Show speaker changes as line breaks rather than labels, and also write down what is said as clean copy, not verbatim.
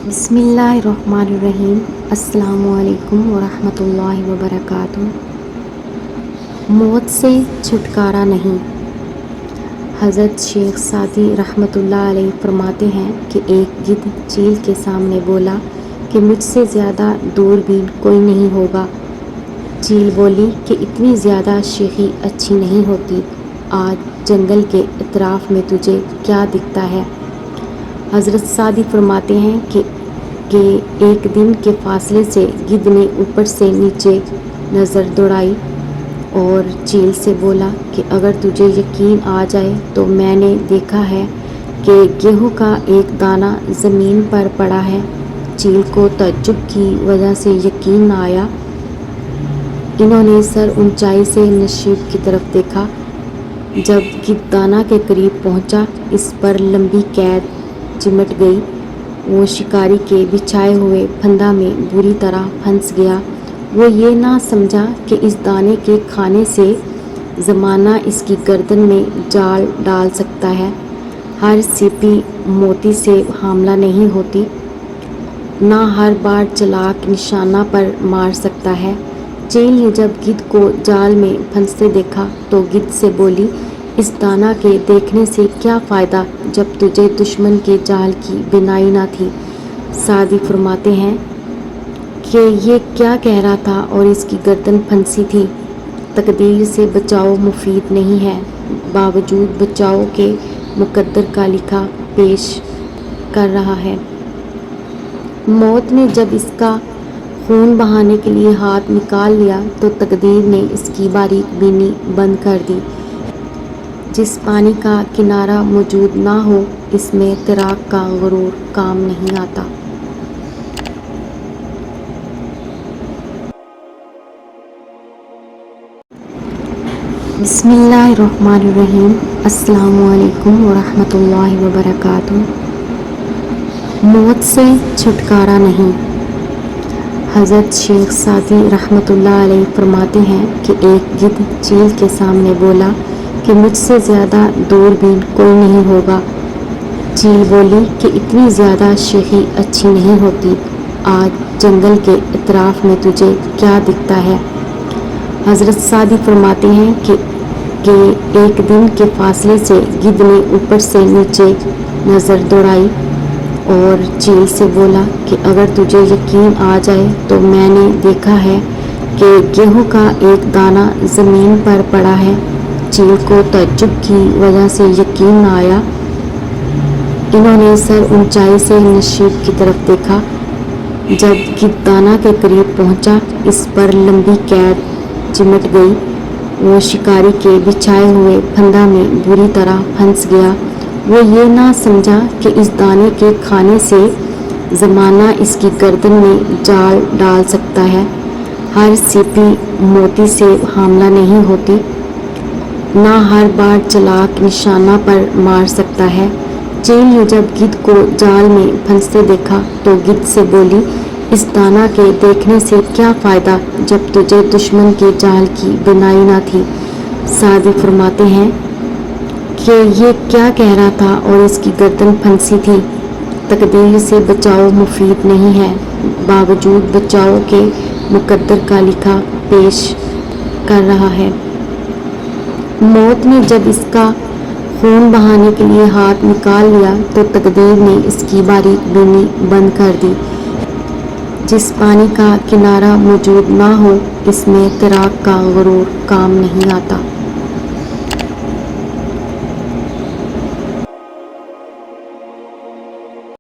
बिस्मिल्लाहिर्रहमानिर्रहीम। अस्सलामुअलैकुम वरहमतुल्लाहि वबरकातुहू। मौत से छुटकारा नहीं। हज़रत शेख सादी रहमतुल्लाह अलैह फरमाते हैं कि एक गिद्ध चील के सामने बोला कि मुझसे ज़्यादा दूरबीन कोई नहीं होगा। चील बोली कि इतनी ज़्यादा शेखी अच्छी नहीं होती। आज जंगल के इतराफ़ में तुझे क्या दिखता है? हज़रत सादी फरमाते हैं कि एक दिन के फासले से गिद्ध ने ऊपर से नीचे नज़र दौड़ाई और चील से बोला कि अगर तुझे यकीन आ जाए तो मैंने देखा है कि गेहूं का एक दाना ज़मीन पर पड़ा है। चील को तअज्जुब की वजह से यकीन न आया। इन्होंने सर ऊंचाई से नशीब की तरफ देखा। जब गिद्ध दाना के करीब पहुंचा, इस पर लंबी कैद चिमट गई। वो शिकारी के बिछाए हुए फंदा में बुरी तरह फंस गया। वो ये ना समझा कि इस दाने के खाने से ज़माना इसकी गर्दन में जाल डाल सकता है। हर सीपी मोती से हामला नहीं होती, ना हर बार चालाक निशाना पर मार सकता है। चील ने जब गिद्ध को जाल में फंसते देखा तो गिद्ध से बोली, इस दाना के देखने से क्या फ़ायदा जब तुझे दुश्मन के जाल की बिनाई ना थी। सादी फरमाते हैं कि ये क्या कह रहा था और इसकी गर्दन फंसी थी। तकदीर से बचाव मुफीद नहीं है, बावजूद बचाव के मुकद्दर का लिखा पेश कर रहा है। मौत ने जब इसका खून बहाने के लिए हाथ निकाल लिया तो तकदीर ने इसकी बारीक बीनी बंद कर दी। जिस पानी का किनारा मौजूद ना हो, इसमें तैराक का गुरूर काम नहीं आता। बिस्मिल्लाहिर्रहमानिर्रहीम। अस्सलामुअलैकुम वरहमतुल्लाहि वबरकातुहू। मौत से छुटकारा नहीं। हज़रत शेख सादी रहमतुल्लाह अलैह फरमाते हैं कि एक गिद्ध चील के सामने बोला कि मुझसे ज़्यादा दूरबीन कोई नहीं होगा। चील बोली कि इतनी ज़्यादा शेखी अच्छी नहीं होती। आज जंगल के इतराफ़ में तुझे क्या दिखता है? हज़रत सादी फरमाते हैं कि एक दिन के फासले से गिद्ध ने ऊपर से नीचे नज़र दौड़ाई और चील से बोला कि अगर तुझे यकीन आ जाए तो मैंने देखा है कि गेहूं का एक दाना ज़मीन पर पड़ा है। चील को तअज्जुब की वजह से यकीन न आया। इन्होंने सर ऊंचाई से नशीब की तरफ देखा। जब गिद्ध दाना के करीब पहुंचा, इस पर लंबी कैद चिमट गई। वो शिकारी के बिछाए हुए फंदा में बुरी तरह फंस गया। वो ये ना समझा कि इस दाने के खाने से ज़माना इसकी गर्दन में जाल डाल सकता है। हर सीपी मोती से हामला नहीं होती, ना हर बार चालाक निशाना पर मार सकता है। चील ने जब गिद्ध को जाल में फंसते देखा तो गिद्ध से बोली, इस दाना के देखने से क्या फ़ायदा जब तुझे दुश्मन के जाल की बिनाई ना थी। सादी फरमाते हैं कि ये क्या कह रहा था और इसकी गर्दन फंसी थी। तकदीर से बचाव मुफीद नहीं है, बावजूद बचाव के मुकद्दर का लिखा पेश कर रहा है। मौत ने जब इसका खून बहाने के लिए हाथ निकाल लिया तो तकदीर ने इसकी बारीक बीनी बंद कर दी। जिस पानी का किनारा मौजूद ना हो, इसमें तैराक का गुरूर काम नहीं आता।